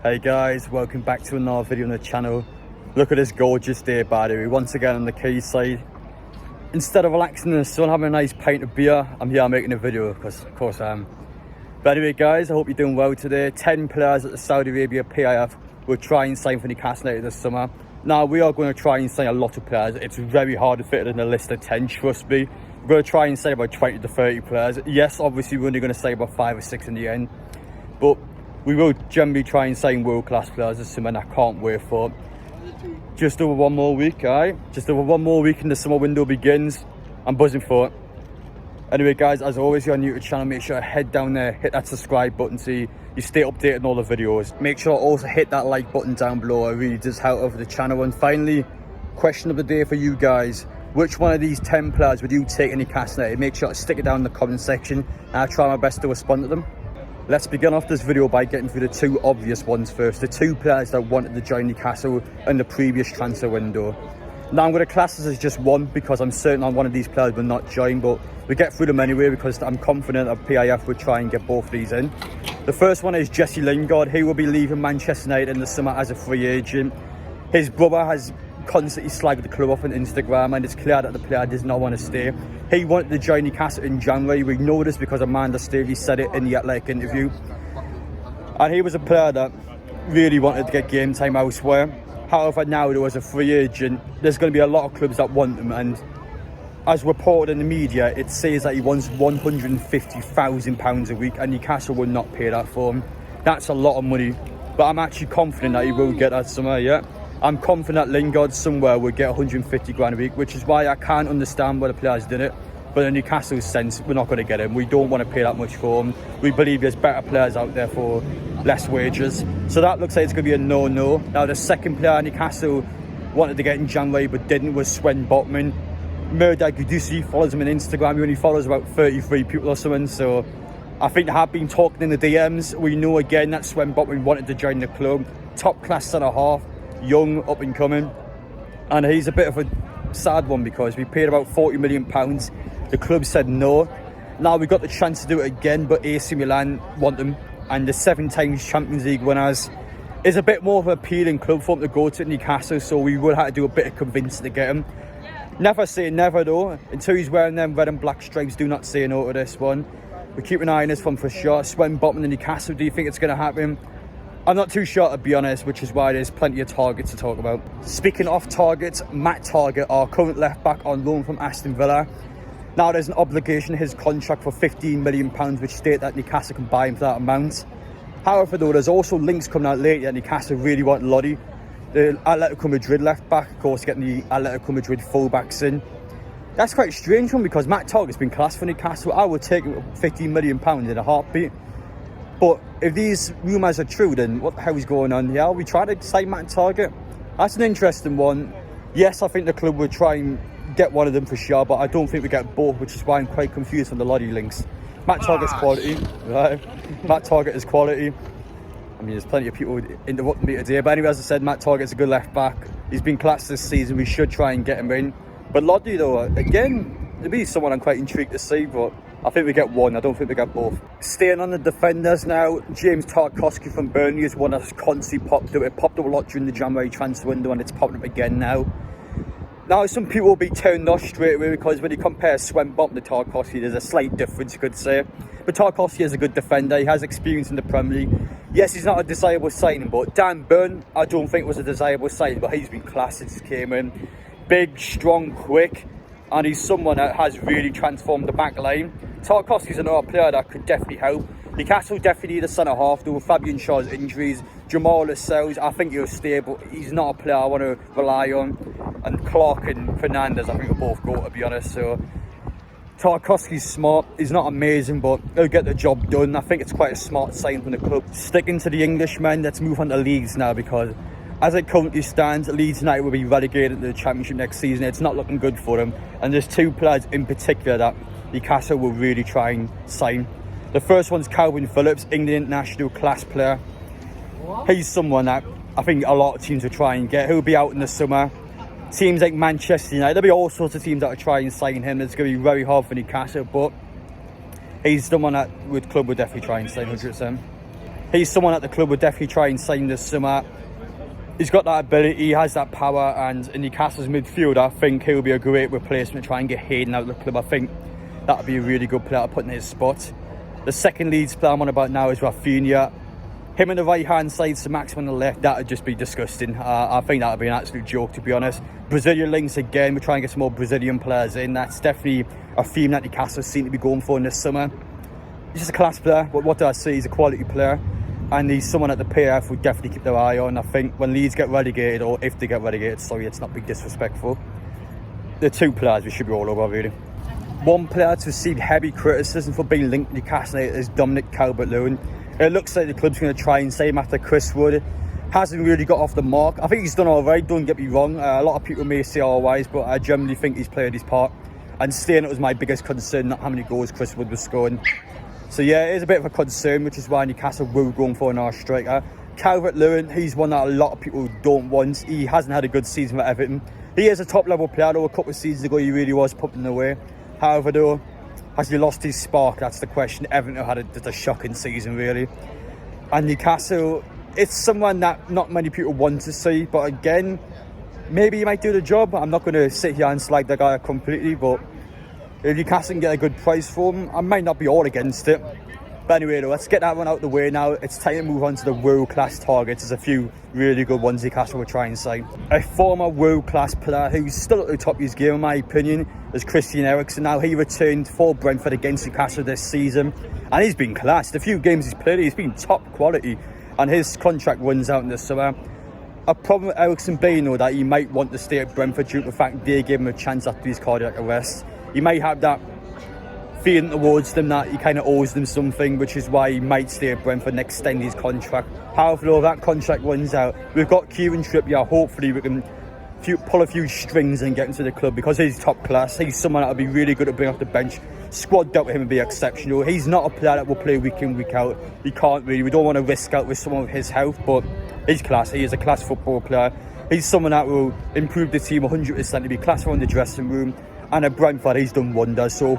Hey guys, welcome back to another video on the channel. Look at this gorgeous day, by the way. Once again on the quayside. Instead of relaxing in the sun, having a nice pint of beer, I'm here making a video because of course I am. But anyway guys, I hope you're doing well today. 10 players at the Saudi Arabia PIF will try and sign for Newcastle United this summer. Now we are going to try and sign a lot of players. It's very hard to fit in a list of 10, trust me. We're going to try and sign about 20 to 30 players. Yes, obviously we're only going to sign about 5 or 6 in the end. But we will generally try and sign world-class players this summer, and I can't wait for it. Just over one more week, alright? Just over one more week and the summer window begins. I'm buzzing for it. Anyway guys, as always, you're new to the channel, make sure to head down there, hit that subscribe button so you stay updated on all the videos. Make sure to also hit that like button down below, it really does help over the channel. And finally, question of the day for you guys. Which one of these 10 players would you take in Newcastle United? Make sure to stick it down in the comment section and I'll try my best to respond to them. Let's begin off this video by getting through the two obvious ones first. The two players that wanted to join Newcastle in the previous transfer window. Now I'm going to class this as just one because I'm certain on one of these players will not join, but we get through them anyway because I'm confident that PIF will try and get both of these in. The first one is Jesse Lingard. He will be leaving Manchester United in the summer as a free agent. His brother has constantly slagged the club off on Instagram and it's clear that the player does not want to stay. He wanted to join Newcastle in January. We know this because Amanda Staley said it in the Athletic interview. And he was a player that really wanted to get game time elsewhere. However, now there was a free agent. There's going to be a lot of clubs that want him, and as reported in the media, it says that he wants £150,000 a week and Newcastle will not pay that for him. That's a lot of money, but I'm actually confident that he will get that summer, yeah. I'm confident that Lingard somewhere will get 150 grand a week, which is why I can't understand why the players did it. But in Newcastle's sense, we're not going to get him. We don't want to pay that much for him. We believe there's better players out there for less wages. So that looks like it's going to be a no-no. Now the second player Newcastle wanted to get in January but didn't was Sven Botman. Murda Gudusi follows him on Instagram. He only follows about 33 people or something. So I think they have been talking in the DMs. We know again that Sven Botman wanted to join the club. Top class centre half. Young, up and coming, and he's a bit of a sad one because we paid about £40 million. The club said no. Now we got the chance to do it again, but AC Milan want him, and the 7 times Champions League winners is a bit more of an appealing club for him to go to Newcastle, so we will have to do a bit of convincing to get him. Never say never though. Until he's wearing them red and black stripes, do not say no to this one. We keep an eye on this one for sure. Sven Botman in Newcastle, do you think it's going to happen? I'm not too sure to be honest, which is why there's plenty of targets to talk about. Speaking of targets, Matt Targett, our current left back on loan from Aston Villa. Now there's an obligation in his contract for £15 million, which state that Newcastle can buy him for that amount. However though, there's also links coming out lately that Newcastle really want Lodi, the Atletico Madrid left back, of course getting the Atletico Madrid fullbacks in. That's quite a strange one because Matt Targett's been classed for Newcastle. I would take him £15 million in a heartbeat. But if these rumours are true, then what the hell is going on here? Are we trying to sign Matt Targett? That's an interesting one. Yes, I think the club will try and get one of them for sure, but I don't think we get both, which is why I'm quite confused on the Lodi links. Matt Targett's quality, right? Matt Targett is quality. I mean, there's plenty of people interrupting me today, but anyway, as I said, Matt Targett's a good left back. He's been classed this season. We should try and get him in. But Lodi, though, again, it'd be someone I'm quite intrigued to see, but I think we get one. I don't think we get both. Staying on the defenders now, James Tarkovsky from Burnley is one that's constantly popped up. It popped up a lot during the January transfer window and it's popping up again now. Now, some people will be turned off straight away because when you compare Sven Botman to Tarkovsky, there's a slight difference, you could say. But Tarkovsky is a good defender. He has experience in the Premier League. Yes, he's not a desirable signing, but Dan Burn, I don't think was a desirable signing, but he's been class since he came in. Big, strong, quick, and he's someone that has really transformed the back line. Tarkovsky's another player that could definitely help. Newcastle definitely need a centre half though, with Fabian Shaw's injuries. Jamal Lascelles, I think he'll stay, but he's not a player I want to rely on. And Clark and Fernandez, I think will both go, to be honest. So Tarkovsky's smart. He's not amazing, but he'll get the job done. I think it's quite a smart sign from the club. Sticking to the Englishmen, let's move on to Leeds now, because as it currently stands, Leeds United will be relegated to the Championship next season. It's not looking good for them. And there's two players in particular that Newcastle will really try and sign. The first one's Calvert, England international class player. He's someone that I think a lot of teams will try and get. He'll be out in the summer. Teams like Manchester United, there'll be all sorts of teams that will try and sign him. It's going to be very hard for Newcastle, but he's someone that with club would definitely try and sign 100%. He's someone that the club would definitely try and sign this summer. He's got that ability, he has that power, and in Newcastle's midfield, I think he'll be a great replacement to try and get Hayden out of the club. I think that would be a really good player to put in his spot. The second Leeds player I'm on about now is Rafinha. Him on the right-hand side, Saint-Maximin on the left, that would just be disgusting. I think that would be an absolute joke, to be honest. Brazilian links again, we're trying to get some more Brazilian players in. That's definitely a theme that Newcastle seem to be going for in this summer. He's just a class player, but what do I say? He's a quality player. And he's someone at the PIF would definitely keep their eye on. I think when Leeds get relegated, or if they get relegated, sorry, it's not being disrespectful, the two players we should be all over, really. One player that's received heavy criticism for being linked to Newcastle is Dominick Calbert Lewin. It looks like the club's going to try and save him after Chris Wood hasn't really got off the mark. I think he's done all right, don't get me wrong. A lot of people may say otherwise, but I generally think he's played his part. And staying, it was my biggest concern, not how many goals Chris Wood was scoring. So yeah, it is a bit of a concern, which is why Newcastle will go for an arse striker. Calvert Lewin, he's one that a lot of people don't want. He hasn't had a good season for Everton. He is a top level player though. A couple of seasons ago he really was putting away. However though, has he lost his spark? That's the question. Everton had just a shocking season really. And Newcastle, it's someone that not many people want to see, but again, maybe he might do the job. I'm not going to sit here and slag the guy completely, but if Newcastle can get a good price for him, I might not be all against it. But anyway, though, let's get that one out of the way now. It's time to move on to the world-class targets. There's a few really good ones Newcastle will try and sign. A former world-class player who's still at the top of his game, in my opinion, is Christian Erickson. Now, he returned for Brentford against Newcastle this season, and he's been class. The few games he's played, he's been top quality, and his contract runs out in the summer. A problem with Erickson being, though, that he might want to stay at Brentford due to the fact they gave him a chance after his cardiac arrest. He might have that feeling towards them that he kind of owes them something, which is why he might stay at Brentford and extend his contract. However, though, that contract runs out, we've got Kieran Trippier. Hopefully we can pull a few strings and get into the club because he's top class. He's someone that would be really good to bring off the bench. Squad depth with him would be exceptional. He's not a player that will play week in, week out. He can't really. We don't want to risk out with someone with his health, but he's class. He is a class football player. He's someone that will improve the team 100%. To be class around the dressing room. And at Brentford, he's done wonders. So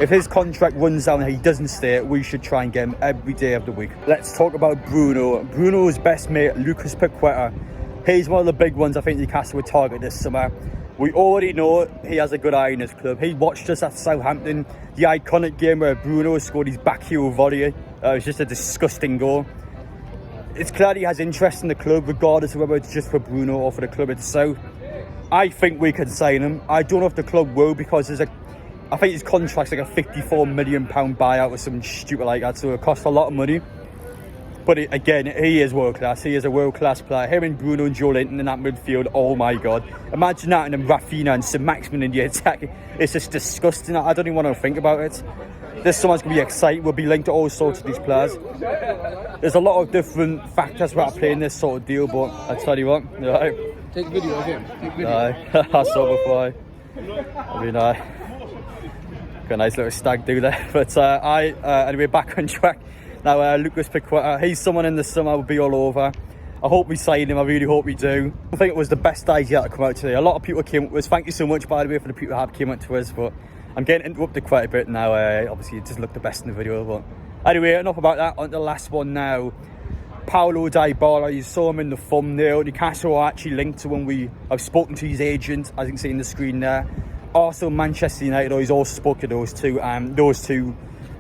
if his contract runs down and he doesn't stay, we should try and get him every day of the week. Let's talk about Bruno. Bruno's best mate, Lucas Paqueta. He's one of the big ones I think Newcastle would target this summer. We already know he has a good eye in his club. He watched us at Southampton. The iconic game where Bruno scored his back heel volley. It was just a disgusting goal. It's clear he has interest in the club, regardless of whether it's just for Bruno or for the club itself. I think we could sign him. I don't know if the club will, because I think his contract's like a £54 million buyout or something stupid like that, so it costs a lot of money. But again, he is world class. He is a world class player. Him and Bruno and Joe Linton in that midfield, oh my god. Imagine that, and then Rafinha and Saint-Maximin in the attack. It's just disgusting. I don't even want to think about it. This summer's going to be exciting. We'll be linked to all sorts of these players. There's a lot of different factors about playing this sort of deal, but I tell you what, right. Take video of him. Take video. I saw before. I mean, got a nice little stag do there. But anyway, back on track. Now, Lucas Paqueta, he's someone in the summer will be all over. I hope we sign him. I really hope we do. I think it was the best idea to come out today. A lot of people came up to us. Thank you so much, by the way, for the people who have came up to us. But I'm getting interrupted quite a bit now. Obviously, it doesn't look the best in the video. But anyway, enough about that. On to the last one now. Paulo Dybala, you saw him in the thumbnail. Newcastle are actually linked to when I've spoken to his agent, as you can see on the screen there. Also, Manchester United, he's also spoken to those two. Those two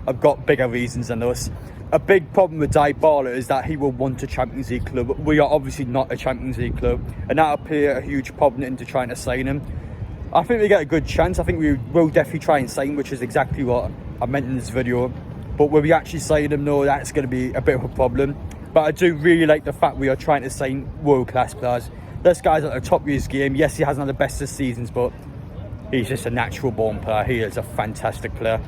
have got bigger reasons than us. A big problem with Dybala is that he will want a Champions League club. We are obviously not a Champions League club, and that'll play a huge problem into trying to sign him. I think we get a good chance. I think we will definitely try and sign, which is exactly what I meant in this video. But will we actually sign him? No, that's going to be a bit of a problem. But I do really like the fact we are trying to sign world-class players. This guy's at the top of his game. Yes, he hasn't had the best of seasons, but he's just a natural-born player. He is a fantastic player.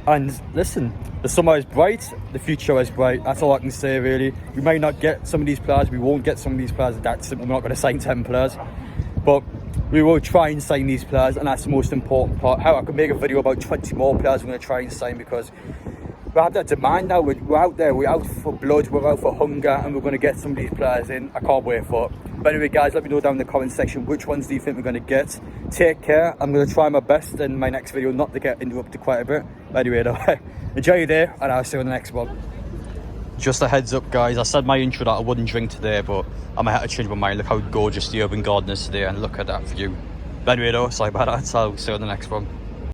And listen, the summer is bright, the future is bright. That's all I can say, really. We may not get some of these players. We won't get some of these players. That's simple. We're not going to sign 10 players. But we will try and sign these players, and that's the most important part. How I could make a video about 20 more players we're going to try and sign, because we have that demand now. We're out there, we're out for blood, we're out for hunger, and we're going to get some of these players in. I can't wait for it. But anyway, guys, let me know down in the comment section which ones do you think we're going to get. Take care. I'm going to try my best in my next video not to get interrupted quite a bit. But anyway, though, enjoy your day, and I'll see you in the next one. Just a heads up, guys, I said my intro that I wouldn't drink today, but I might have to change my mind. Look how gorgeous the urban garden is today, and look at that view. But anyway though, sorry about that, so I'll see you on the next one.